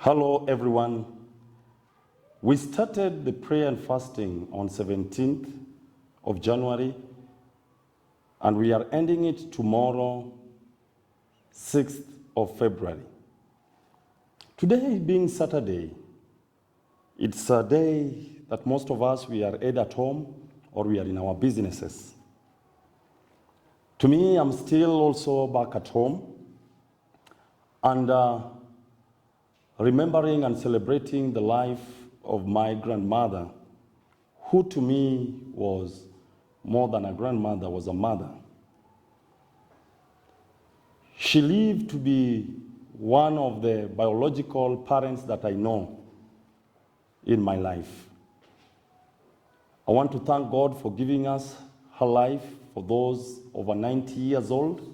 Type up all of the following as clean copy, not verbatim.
Hello, everyone. We started the prayer and fasting on 17th of January, and we are ending it tomorrow, 6th of February. Today being Saturday, it's a day that most of us, we are either at home or we are in our businesses. To me, I'm still also back at home, and remembering and celebrating the life of my grandmother, who to me was more than a grandmother, was a mother. She lived to be one of the biological parents that I know in my life. I want to thank God for giving us her life for those over 90 years old.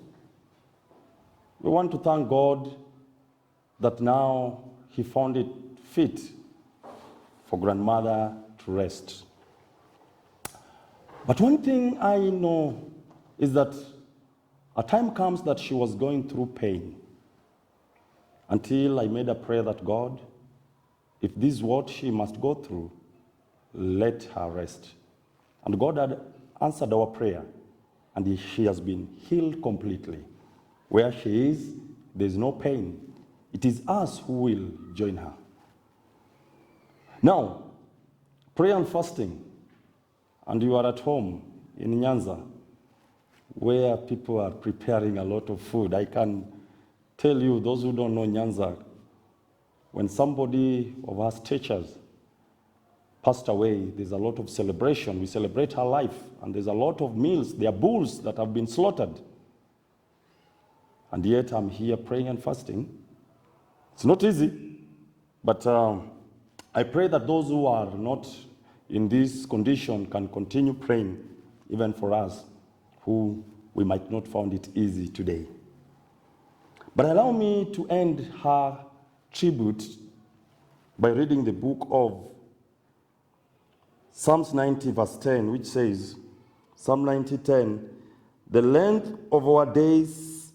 We want to thank God that now He found it fit for grandmother to rest. But one thing I know is that a time comes that she was going through pain, until I made a prayer that, God, if this is what she must go through, let her rest. And God had answered our prayer, and she has been healed completely. Where she is, there is no pain. It is us who will join her. Now, prayer and fasting, and you are at home in Nyanza, where people are preparing a lot of food. I can tell you, those who don't know Nyanza, when somebody of us teachers passed away, there's a lot of celebration. We celebrate her life, and there's a lot of meals. There are bulls that have been slaughtered. And yet I'm here praying and fasting. It's not easy, but I pray that those who are not in this condition can continue praying, even for us, who we might not find it easy today. But allow me to end her tribute by reading the book of Psalms 90, verse 10, which says, Psalm 90:10, the length of our days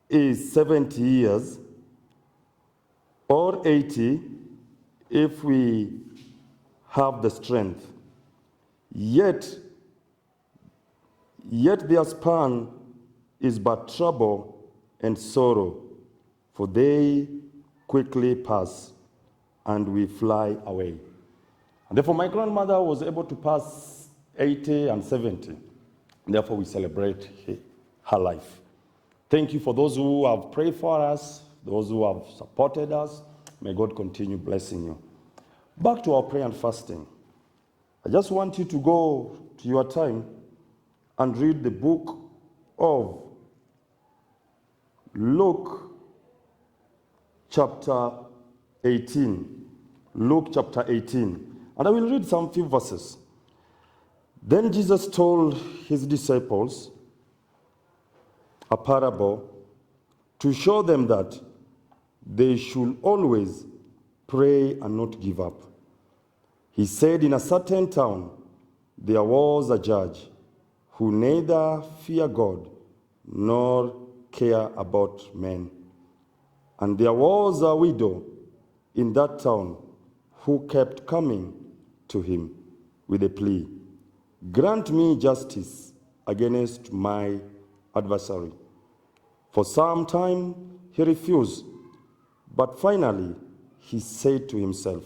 is 70 years, or 80, if we have the strength. Yet their span is but trouble and sorrow, for they quickly pass, and we fly away. And therefore, my grandmother was able to pass 80 and 70. And therefore, we celebrate her life. Thank you for those who have prayed for us, those who have supported us. May God continue blessing you. Back to our prayer and fasting. I just want you to go to your time and read the book of Luke chapter 18. Luke chapter 18. And I will read some few verses. Then Jesus told his disciples a parable to show them that they should always pray and not give up. He said, in a certain town there was a judge who neither feared God nor cared about men. And there was a widow in that town who kept coming to him with a plea, grant me justice against my adversary. For some time he refused, but finally he said to himself,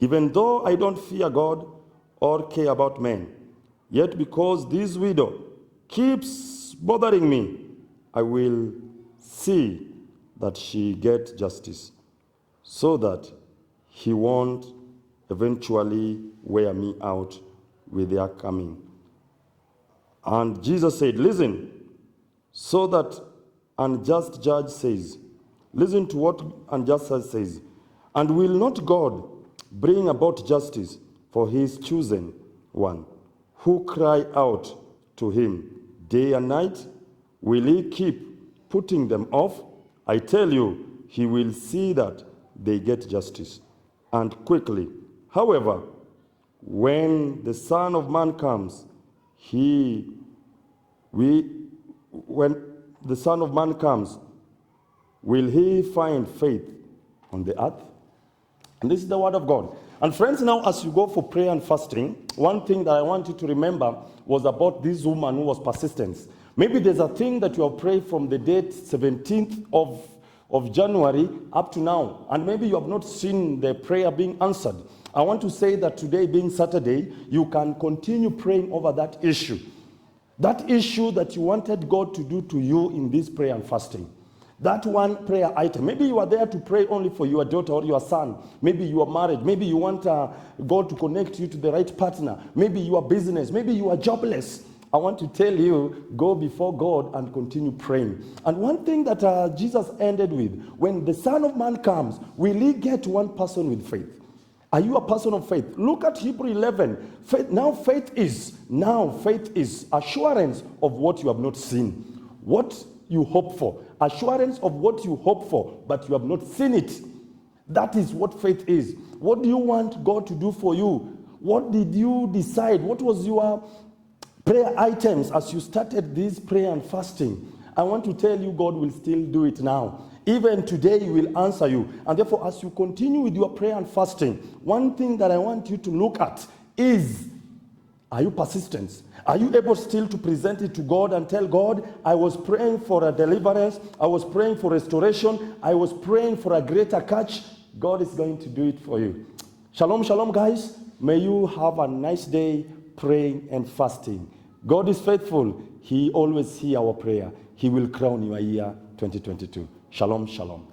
even though I don't fear God or care about men, yet because this widow keeps bothering me, I will see that she gets justice, so that he won't eventually wear me out with their coming. And Jesus said, listen, so that unjust judge says, listen to what unjust judge says, and will not God bring about justice for his chosen one, who cry out to him day and night? Will he keep putting them off? I tell you, he will see that they get justice, and quickly. However, when the Son of Man comes, when the Son of Man comes, will he find faith on the earth. And this is the word of God. And friends, now as you go for prayer and fasting, one thing that I want you to remember was about this woman who was persistent. Maybe there's a thing that you have prayed from the date 17th of January up to now, and maybe you have not seen the prayer being answered. I want to say that today being Saturday, you can continue praying over that issue. That issue that you wanted God to do to you in this prayer and fasting. That one prayer item. Maybe you are there to pray only for your daughter or your son. Maybe you are married. Maybe you want God to connect you to the right partner. Maybe you are business. Maybe you are jobless. I want to tell you, go before God and continue praying. And one thing that Jesus ended with, when the Son of Man comes, will he get one person with faith? Are you a person of faith? Look at Hebrew 11. Faith is assurance of what you have not seen. What you hope for. Assurance of what you hope for, but you have not seen it. That is what faith is. What do you want God to do for you? What did you decide? What was your prayer items as you started this prayer and fasting? I want to tell you, God will still do it now. Even today, he will answer you. And therefore, as you continue with your prayer and fasting, one thing that I want you to look at is, are you persistent? Are you able still to present it to God and tell God, I was praying for a deliverance, I was praying for restoration, I was praying for a greater catch. God is going to do it for you. Shalom, shalom, guys. May you have a nice day praying and fasting. God is faithful. He always hears our prayer. He will crown your year 2022. Shalom, shalom.